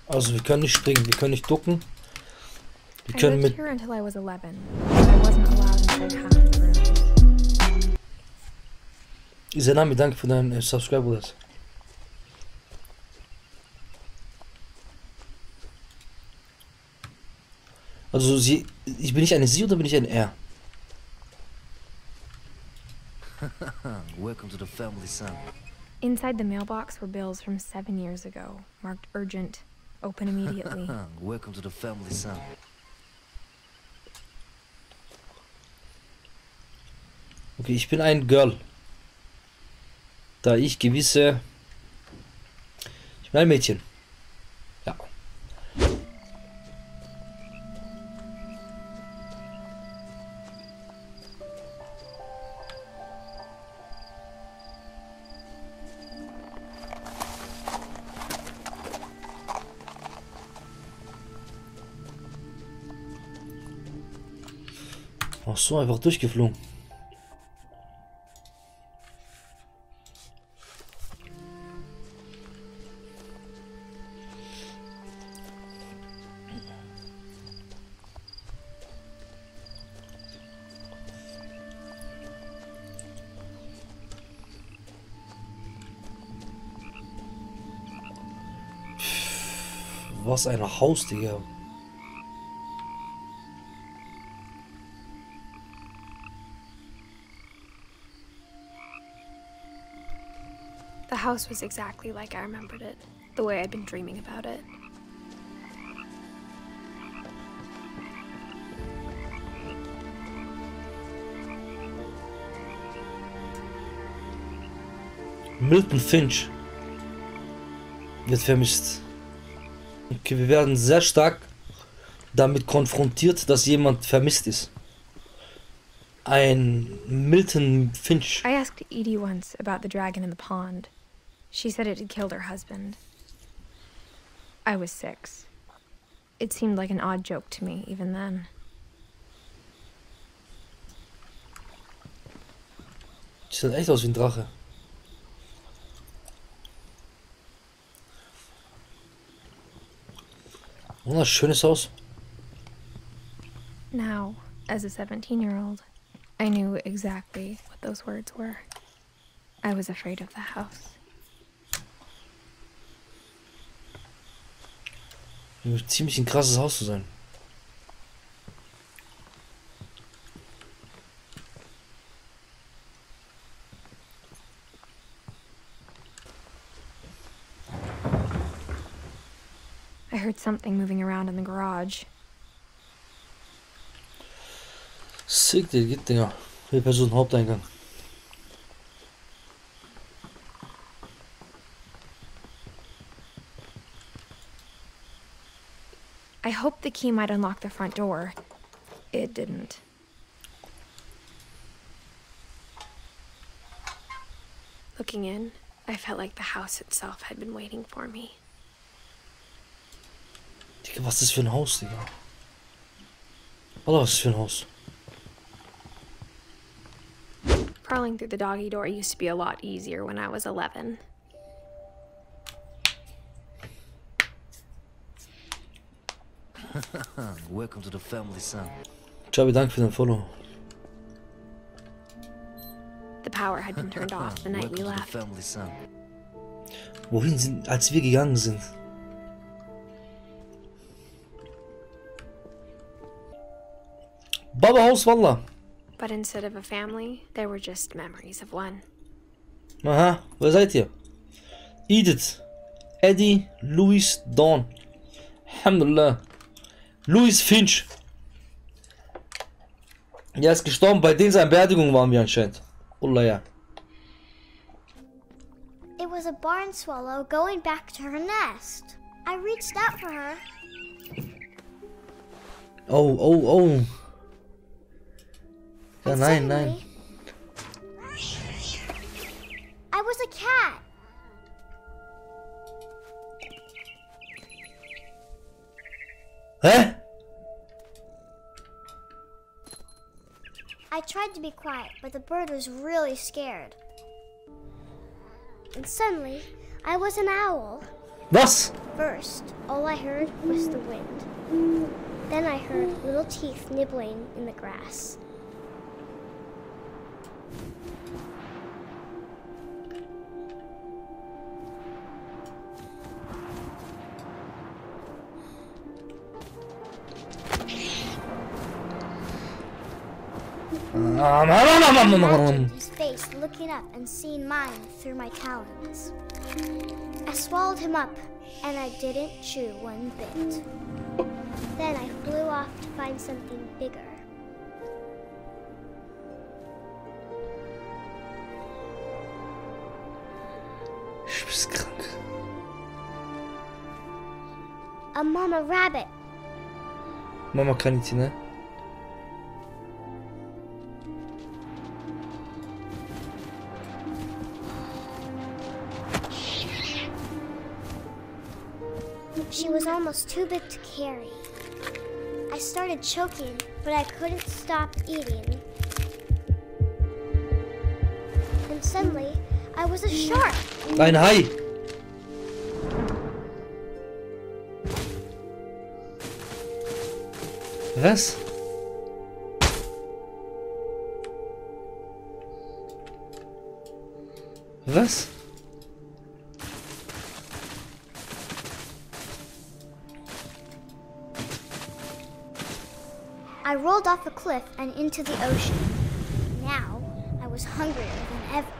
Also wir können nicht springen, wir können nicht ducken. Wir können mit... Isanami, danke für deinen Subscriber. Also sie... Ich bin nicht eine Sie oder bin ich ein Er? Welcome to the family, son. Inside the mailbox were bills from 7 years ago, marked urgent. Open immediately. Welcome to the family, son. Okay, ich bin ein Girl. Da ich gewisse... Ich bin ein Mädchen. Ja. Ach so, einfach durchgeflogen. Was ein Haus, Digga. The house was exactly like I remembered it, the way I'd been dreaming about it. Milton Finch wird vermisst. Okay, wir werden sehr stark damit konfrontiert, dass jemand vermisst ist. Ein Milton Finch. I asked Edie once about the dragon in the pond. She said it had killed her husband. I was 6. It seemed like an odd joke to me, even then. Sieht echt aus wie ein Drache. Wunderschönes Haus. Now, as a 17-year-old, I knew exactly what those words were. I was afraid of the house. Ziemlich ein krasses Haus zu sein. I heard something moving around in the garage. Sick, der geht, Dinger. Hier Person Haupteingang. I hoped the key might unlock the front door. It didn't. Looking in, I felt like the house itself had been waiting for me. Digga, was ist das für ein Haus, Digga? Oder was ist das für ein Haus? Crawling through the doggy door used to be a lot easier when I was 11. Welcome to the family, son. Chabi, danke für dein Follow. The power had been turned off the night we left. Family, son. Wohin sind, als wir gegangen sind? Baba Haus, Wallah. But instead of a family, there were just memories of one. Aha, wer seid ihr? Edith, Eddie, Louis, Dawn. Alhamdulillah. Louis Finch. Er ist gestorben, bei denen seiner Beerdigung waren wir anscheinend. Ullah, ja. It was a barn swallow going back to her nest. I reached out for her. Oh, oh, oh. Ja, And nein, nein. suddenly, I was a cat. Hä? tried to be quiet, but the bird was really scared. And suddenly, I was an owl. Was? First, all I heard was the wind. Then I heard little teeth nibbling in the grass. Imagine his face looking up and seeing mine through my talons. I swallowed him up, and I didn't chew one bit. Then I flew off to find something bigger. Ich bin krank. A mama rabbit. Mama Kaninchen, ne? She was almost too big to carry. I started choking, but I couldn't stop eating. And suddenly, I was a shark. Ein Hai. Was? Was? I rolled off a cliff and into the ocean. Now, I was hungrier than ever.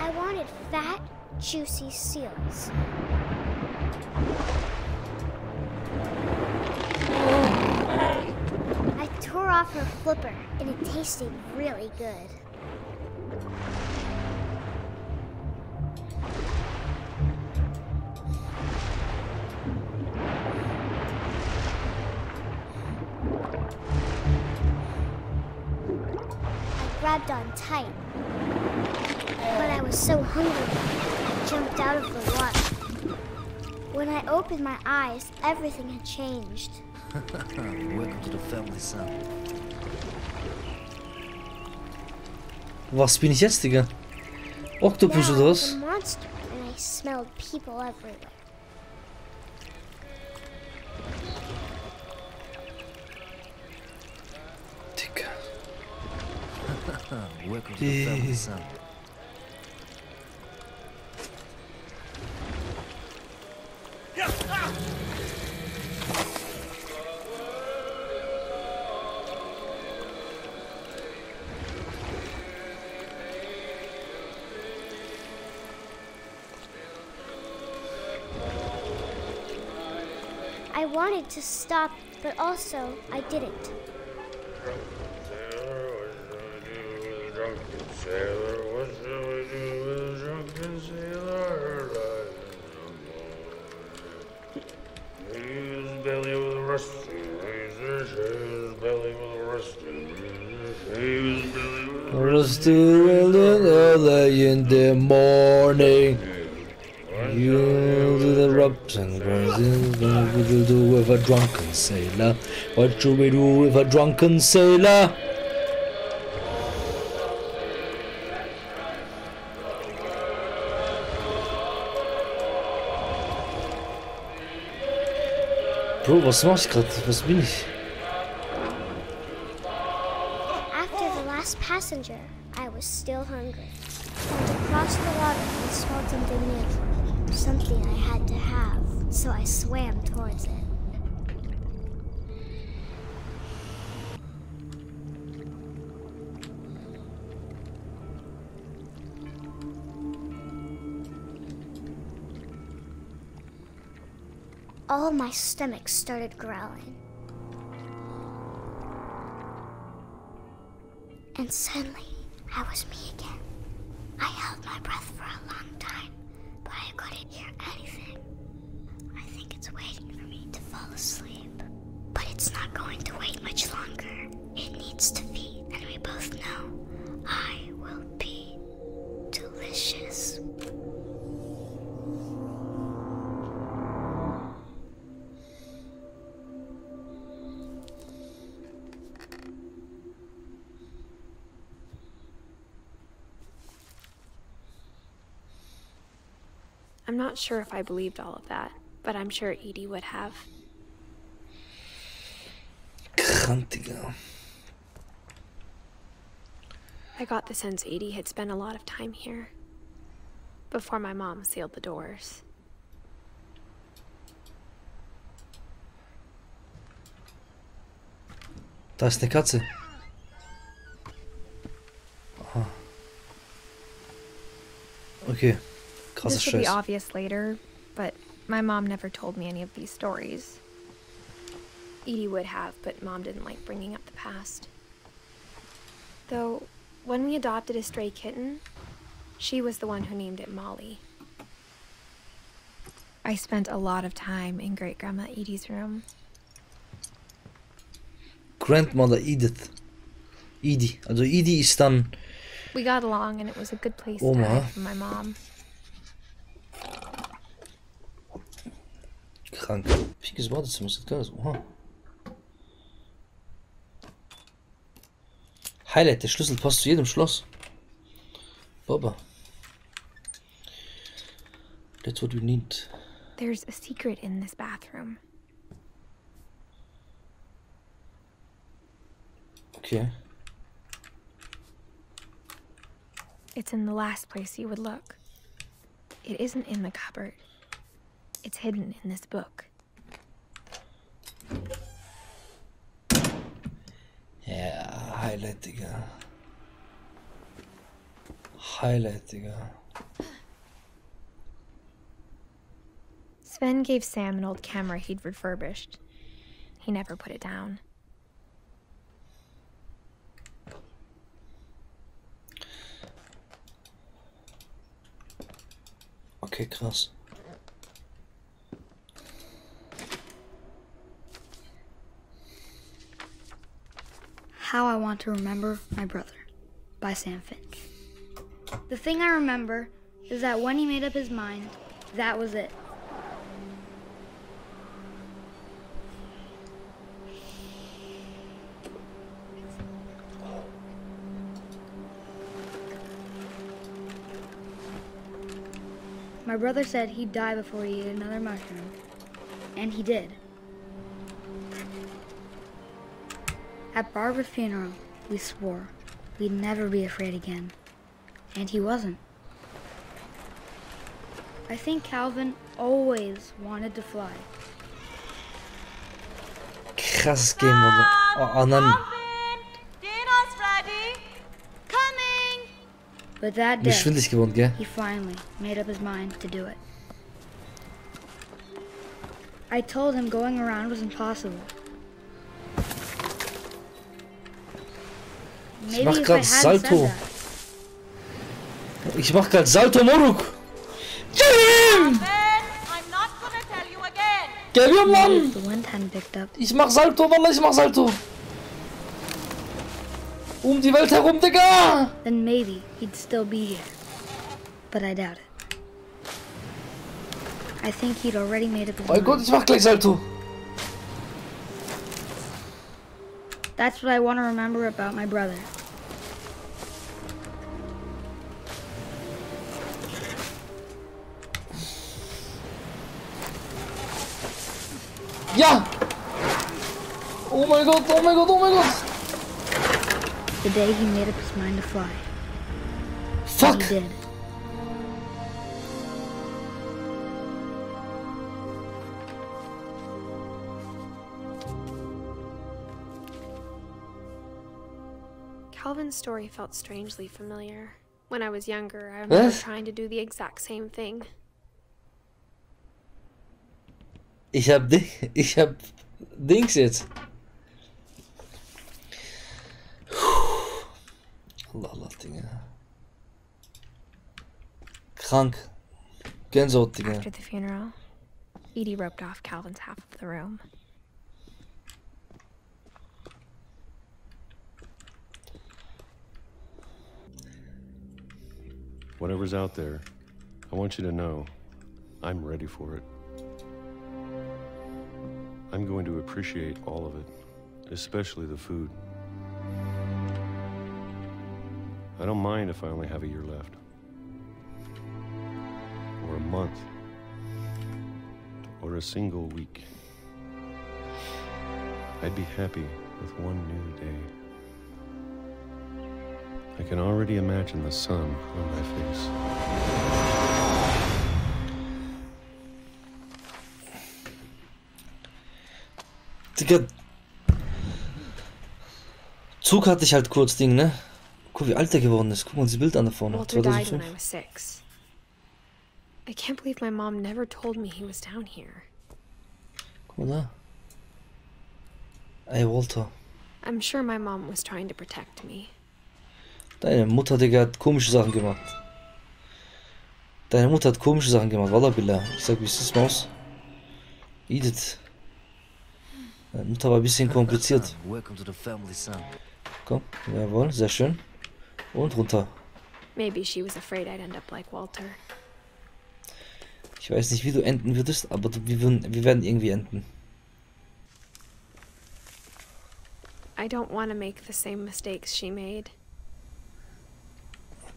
I wanted fat, juicy seals. I tore off her flipper, and it tasted really good. Grabbed on tight, but I was so hungry, I jumped out of the water. When I opened my eyes, everything had changed. Welcome to the family, son. Was bin ich jetzt, Digga? Oktopus Now oder I was? was a monster, and I smelled people everywhere. Digga. Welcome to the family, son. I wanted to stop, but also I didn't. Early in the morning, you do the ropes and what would you do with a drunken sailor? What should we do with a drunken sailor? Bro, was mach ich gerade? Was bin ich? After the last passenger, I was still hungry. And across the water, I smelled something new. Something I had to have, so I swam towards it. All my stomach started growling. And suddenly, I was me again. I held my breath for a long time, but I couldn't hear anything. I think it's waiting for me to fall asleep. But it's not going to wait much longer. It needs to feed, and we both know I will be delicious. not sure if I believed all of that, but I'm sure Edie would have. Krank, Digga. I got the sense Edie had spent a lot of time here before my mom sealed the doors. Da ist eine Katze. Aha. Okay. Krasser This will be Scheiß. obvious later, but my mom never told me any of these stories. Edie would have, but Mom didn't like bringing up the past. Though, when we adopted a stray kitten, she was the one who named it Molly. I spent a lot of time in Great-Grandma Edie's room. Grandmother Edith. Edie. Also Edie ist dann We got along, and it was a good place to Oma. hide from my mom. krank. Piekes Wartezimmer ist das geil. Oha. Highlight, der Schlüssel passt zu jedem Schloss. Baba. That's what we need. There's a secret in this bathroom. Okay. It's in the last place you would look. It isn't in the cupboard. It's hidden in this book. Ja, Highlight, Digga. Highlight, Digga. Sven gave Sam an old camera he'd refurbished. He never put it down. Okay, krass. How I Want to Remember My Brother by Sam Finch. The thing I remember is that when he made up his mind, that was it. My brother said he'd die before he ate another mushroom, and he did. At Barbara's funeral, we swore we'd never be afraid again, and he wasn't. I think Calvin always wanted to fly. Krasses Game, Alter. Oh, Annan. Dinner's ready. Coming. But that Mir day, schwindelig geworden, gell? he finally made up his mind to do it. I told him going around was impossible. Ich Maybe mach if I grad hadn't said Salto. that. Ich mach grad Salto Moruk. Ben, I'm not gonna tell you again. Gell, ja, Maybe Mann. if the wind hadn't picked up, Ich mach Salto, Wallah, ich mach Salto. Die Welt herum, Digga. then maybe he'd still be here. But I doubt it. I think he'd already made up his Oh mein Gott, mind. ich mach gleich Salto. That's what I want to remember about my brother. Ja. Oh mein Gott, oh mein Gott, oh mein Gott. The day he made up his mind to fly. Fuck. He did. Calvin's story felt strangely familiar. When I was younger, I remember Was? trying to do the exact same thing. Ich hab Dings jetzt. Allah, Allah, Digga. Krank. Gänsehaut, Digga. After the funeral, Edie roped off Calvin's half of the room. Whatever's out there, I want you to know I'm ready for it. I'm going to appreciate all of it, especially the food. I don't mind if I only have a year left. Or a month. for a single week, I'd be happy with one new day. I can already imagine the sun on my face. Digga. Zug hatte ich halt kurz, Ding, ne? Guck, wie alt der geworden ist. Guck mal, das Bild an da vorne. Walter died when 2005. I was 6. I can't believe my mom never told me he was down here. Guck mal da. Ey, Walter. I'm sure my mom was trying to protect me. Deine Mutter, Digga, hat komische Sachen gemacht. Deine Mutter hat komische Sachen gemacht. Wallah billah. Ich sag, wie ist das, Maus? Edith. Deine Mutter war ein bisschen kompliziert. Welcome to the family, son. Komm, jawohl, sehr schön. Und runter. Maybe she was afraid I'd end up like Walter. Ich weiß nicht, wie du enden würdest, aber wir werden irgendwie enden. I don't want to make the same mistakes she made.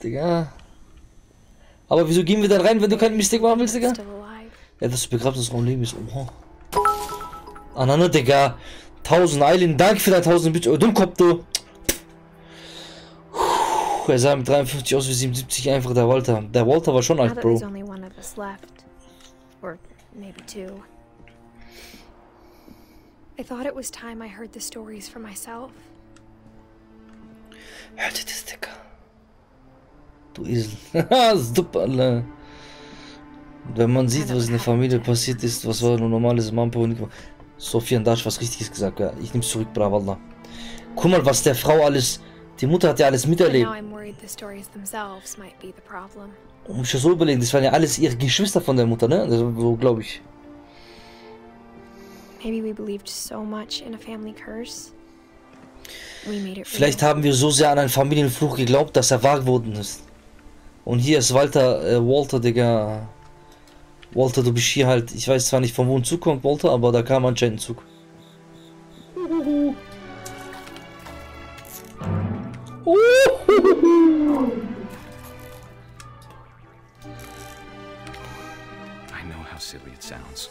Digga. Aber wieso gehen wir da rein, wenn du keinen Mistake machen willst, Digga? Still alive. Ja, das Begrabnisraum neben ist. Oha. Anana, Digga. 1000 Eilen. Danke für dein 1000 Bitch. Oh, Dummkopf, du. Er sah mit 53 aus wie 77 einfach, der Walter. Der Walter war schon Now alt, that Bro. there's only one of us left. Or maybe two. I thought it was time I heard the stories for myself. Hört ihr das, Digga? Du Esel. Super, Alter. Wenn man sieht, was in der Familie passiert ist, was war nur normales Mampo und Sophia und Dash was Richtiges gesagt, ja. Ich nehm's zurück, brav, Allah. Guck mal, was der Frau alles. Die Mutter hat ja alles miterlebt. Now I'm worried the stories themselves might be the problem. Und muss ich so überlegen, das waren ja alles ihre Geschwister von der Mutter, ne? Also, so glaube ich. Maybe we believed so much in a family curse. We made it Vielleicht real. haben wir so sehr an einen Familienfluch geglaubt, dass er wahr geworden ist. Und hier ist Walter, Digga. Walter, du bist hier halt. Ich weiß zwar nicht, von wo ein Zug kommt, Walter, aber da kam anscheinend ein Zug. I know how silly it sounds.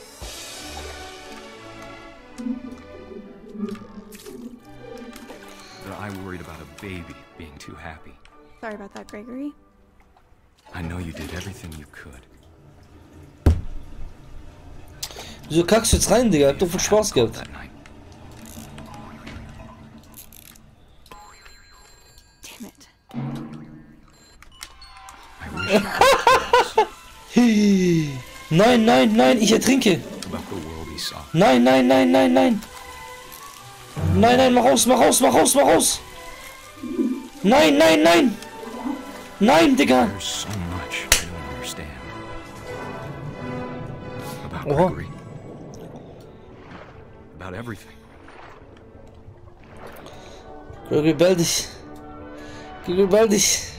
But I worried about a baby being too happy. Sorry about that, Gregory. I know you did everything you could. Wieso kackst du jetzt rein, Digga? Hab doch viel Spaß gehabt. That night. Damn it. Nein, nein, nein, ich ertrinke. About the world he saw. Nein, nein, nein, nein, nein. Nein, nein, mach raus, mach raus, mach raus, mach raus. Nein, nein, nein. Nein, Digga. There's so much I don't understand. About Oha. Gregory. About everything. Gregory, bell dich. Gregory, bell dich.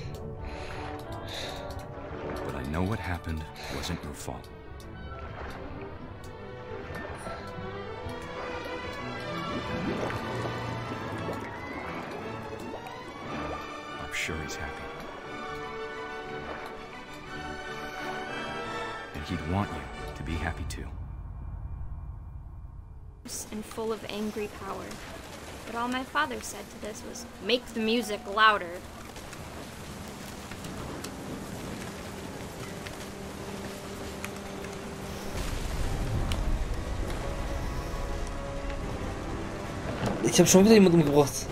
But I know what happened wasn't your fault. I'm sure he's happy. And he'd want you to be happy too. And full of angry power. But all my father said to this was, make the music louder. Ich habe schon wieder jemanden umgebracht.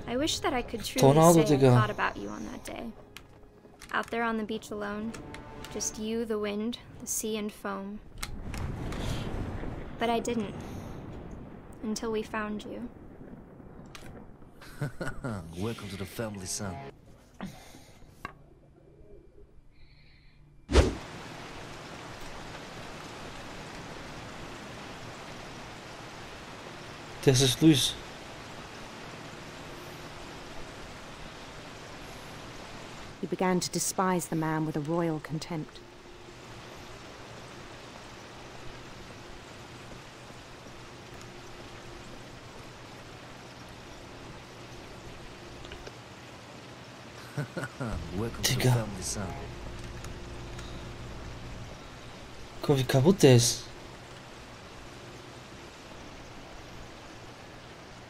I wish that I could truly Tornado, say I Digga. thought about you on that day. Out there on the beach alone. Just you, the wind, the sea and foam. But I didn't. Until we found you. Welcome to the family, son. Das ist Luis. He began to despise the man with a royal contempt. Welcome to the Digga. family, son. Guck mal, wie kaputt der ist.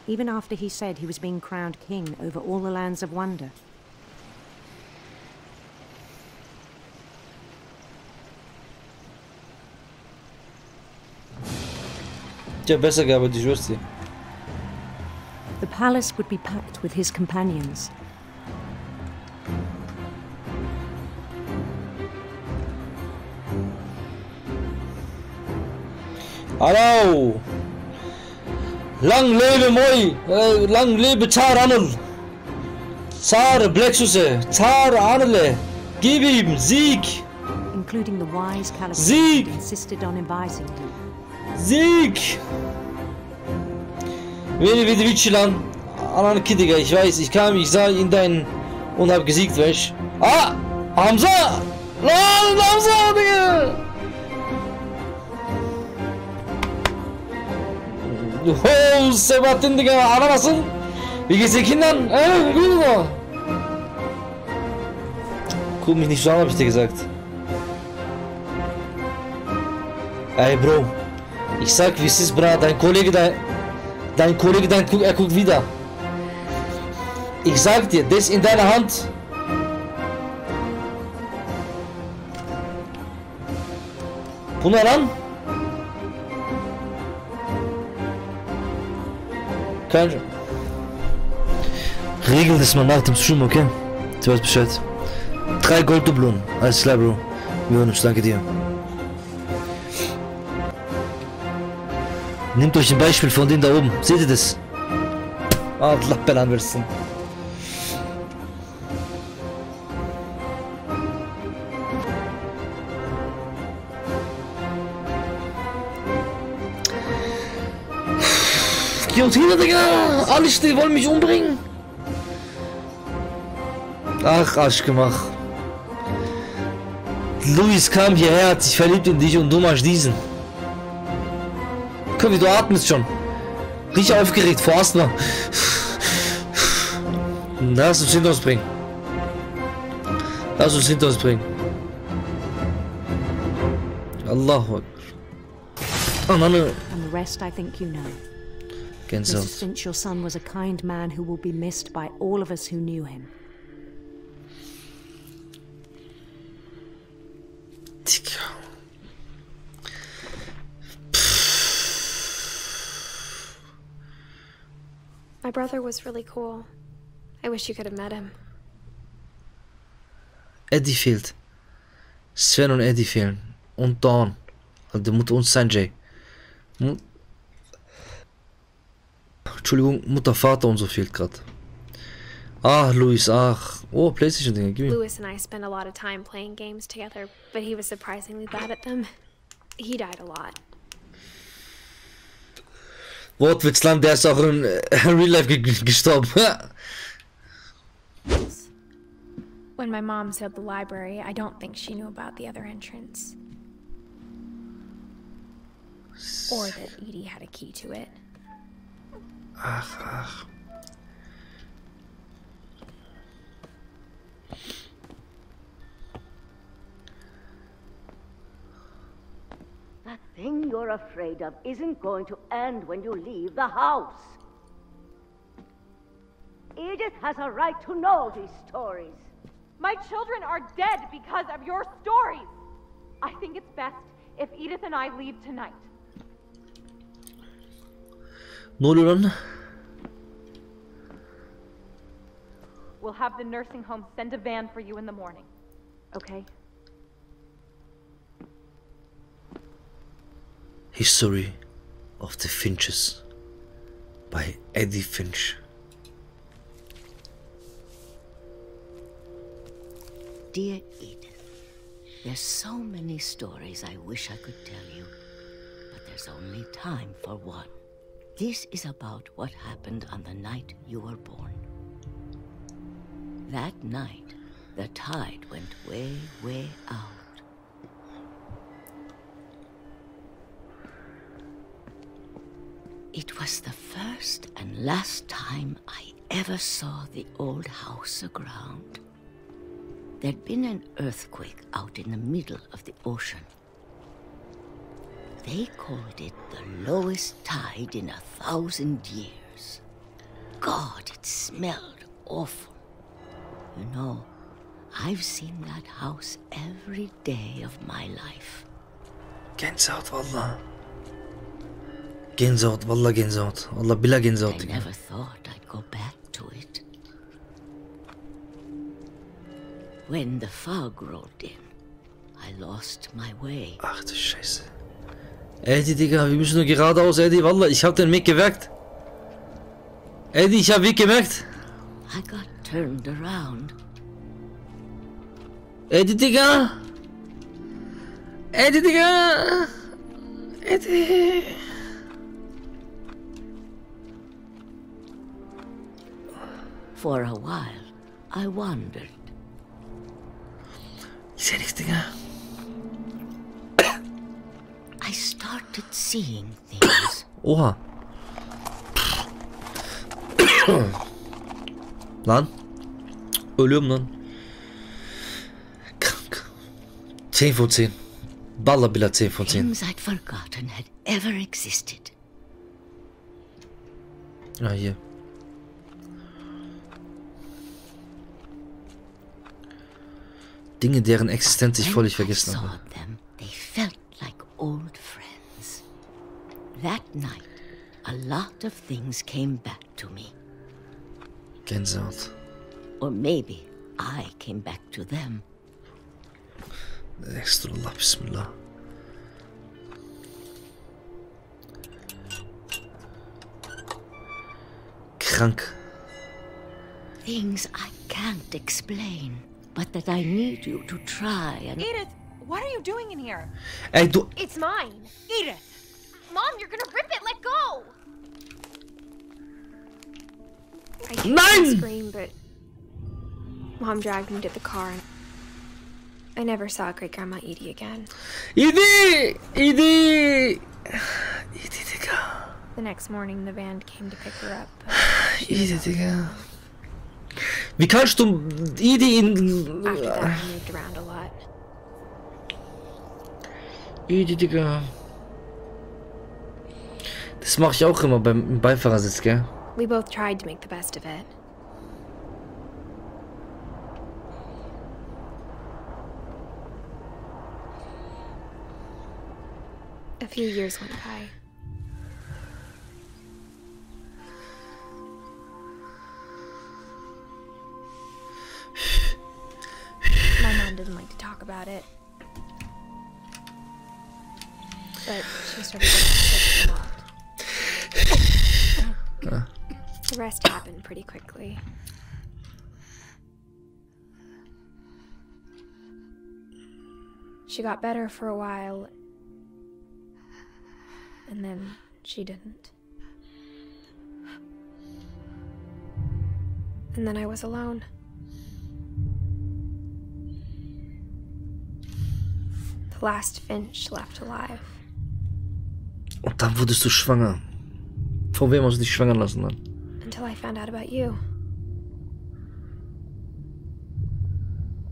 Even after he said he was being crowned king over all the lands of wonder. Ja, besser gearbeitet, ich schwör's dir. The palace would be packed with his companions. Hallo! Lang lebe Moi! Lang lebe Zar Anel! Zar Blaksuz, Zar Anel! Gib ihm Sieg! Including the wise Caliban Sieg! who insisted on advising him. Sieg! Beni wieder Witsch lan. Ananı kidiga, ich weiß, ich sah in deinen und hab gesiegt, weißt. Ah! Hamza! Lan Hamza, Digga! Oh, Sebastian, Digga, anlamasın. Wie geht's den Kindern? Gut oder? Guck mich nicht so an, hab ich dir gesagt. Ey, Bro. Ich sag, wie es ist, Bra. Dein Kollege, er guckt wieder. Ich sag dir, das in deiner Hand. Bunlar lan. Regel das mal nach dem Stream, okay? Du weißt Bescheid. 3 Golddublonen. Alles klar, Bro. Wir hören uns, danke dir. Nehmt euch ein Beispiel von denen da oben. Seht ihr das? Allah belanı versin. Guillotine, Digga! Alle die wollen mich umbringen! Ach, Arschgemach. Luis kam hierher, hat sich verliebt in dich und du machst diesen. Guck, wie du atmest schon. Richtig aufgeregt vor Asthma. Lass uns hinter uns bringen. Lass uns hinter uns bringen. Allahu Akbar. Oh Mann. And the rest I think you know. Gänsehaut. Mrs. Finch, your son was a kind man who will be missed by all of us who knew him. My brother was really cool. I wish you could have met him. Eddie fehlt. Sven und Eddie fehlen. Und Dawn. Also die Mutter und Sanjay. Entschuldigung, Mutter, Vater und so fehlt gerade. Ach, Luis, ach. Oh, PlayStation-Dinger, gib mir. Louis and I spent a lot of time playing games together, but he was surprisingly bad at them. He died a lot. Wortwitzland, der ist auch in Real Life gestorben. When my mom sealed the library, I don't think she knew about the other entrance. Or that Edie had a key to it. Ach, ach. That thing you're afraid of isn't going to end when you leave the house. Edith has a right to know these stories. My children are dead because of your stories. I think it's best if Edith and I leave tonight. Ne oluyor lan? We'll have the nursing home send a van for you in the morning. Okay? History of the Finches by Edith Finch. Dear Edith, there's so many stories I wish I could tell you, but there's only time for one. This is about what happened on the night you were born. That night, the tide went way, way out. It was the first and last time I ever saw the old house aground. There'd been an earthquake out in the middle of the ocean. They called it the lowest tide in 1,000 years. God, it smelled awful. You know, I've seen that house every day of my life. Gänsehaut valla. Gänsehaut valla gänsehaut. Valla bila gänsehaut. I never thought I'd go back to it. When the fog rolled in, I lost my way. Ach du Scheiße. Eddie, Digga, wir müssen nur geradeaus, Eddie. Wallah, ich hab den Weg gemerkt. Eddie, ich hab Weg gemerkt. I got turned around. Eddie, Digga. Eddie, Digga. Eddie. For a while, I wandered. Ich seh nichts, Digga. I started seeing things. Oha. Lan. Ölüyorum lan. Krank. 10 von 10. Baller bila 10 von 10. Things I'd forgotten had ever existed. Ah, hier. Dinge, deren Existenz ich völlig vergessen habe. They felt like old friends. That night, a lot of things came back to me. Gänsehaut. Or maybe I came back to them. Estağfurullah, bismillah. Krank. Things I can't explain, but that I need you to try and... Edith, what are you doing in here? Ey, du... It's mine. Edith! Mom, you're gonna rip it. Let go. I Nein! couldn't scream, but Mom dragged me to the car, and I never saw Great Grandma Edie again. Edie! Edie! Edie, Digga. The next morning, the band came to pick her up. Edie, Digga. Wie kannst du Edie in... After that, I moved around a lot. Edie, Digga. Das mache ich auch immer beim Beifahrersitz, gell? We both tried to make the best of it. A few years went by. My mom didn't like to talk about it. But she started getting sick a lot. The rest happened pretty quickly. She got better for a while, and then she didn't. And then I was alone. The last Finch left alive. Und dann wurdest du schwanger. Von wem hast du dich schwanger lassen dann? Until I found out about you.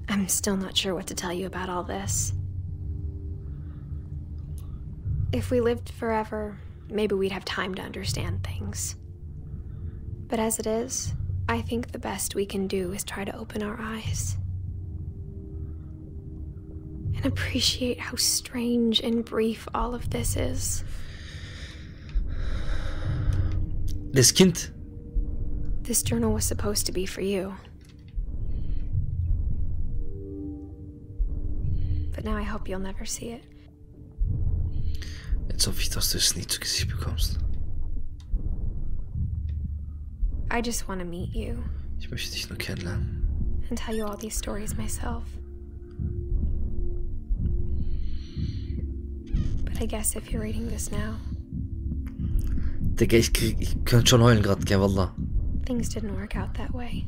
I'm still not sure what to tell you about all this. If we lived forever, maybe we'd have time to understand things. But as it is, I think the best we can do is try to open our eyes. And appreciate how strange and brief all of this is. Das Kind. This journal was supposed to be for you. But now I hope you'll never see it. Jetzt hoffe ich, dass du es nie zu Gesicht bekommst. I just want to meet you. Ich möchte dich nur kennenlernen. And tell you all these stories myself. But I guess if you're reading this now... Digga, ich könnte schon heulen gerade, gell, wallah. Things didn't work out that way.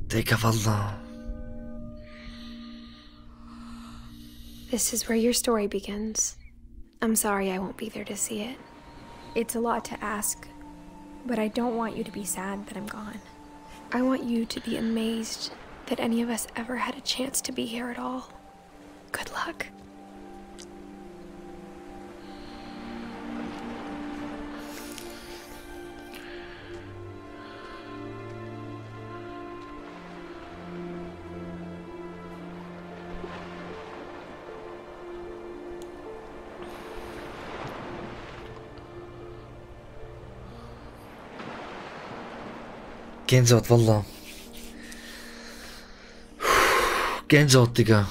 Digga, wallah. This is where your story begins. I'm sorry I won't be there to see it. It's a lot to ask, but I don't want you to be sad that I'm gone. I want you to be amazed that any of us ever had a chance to be here at all. Good luck. Gänsehaut, Wallah. Gänsehaut, Digga.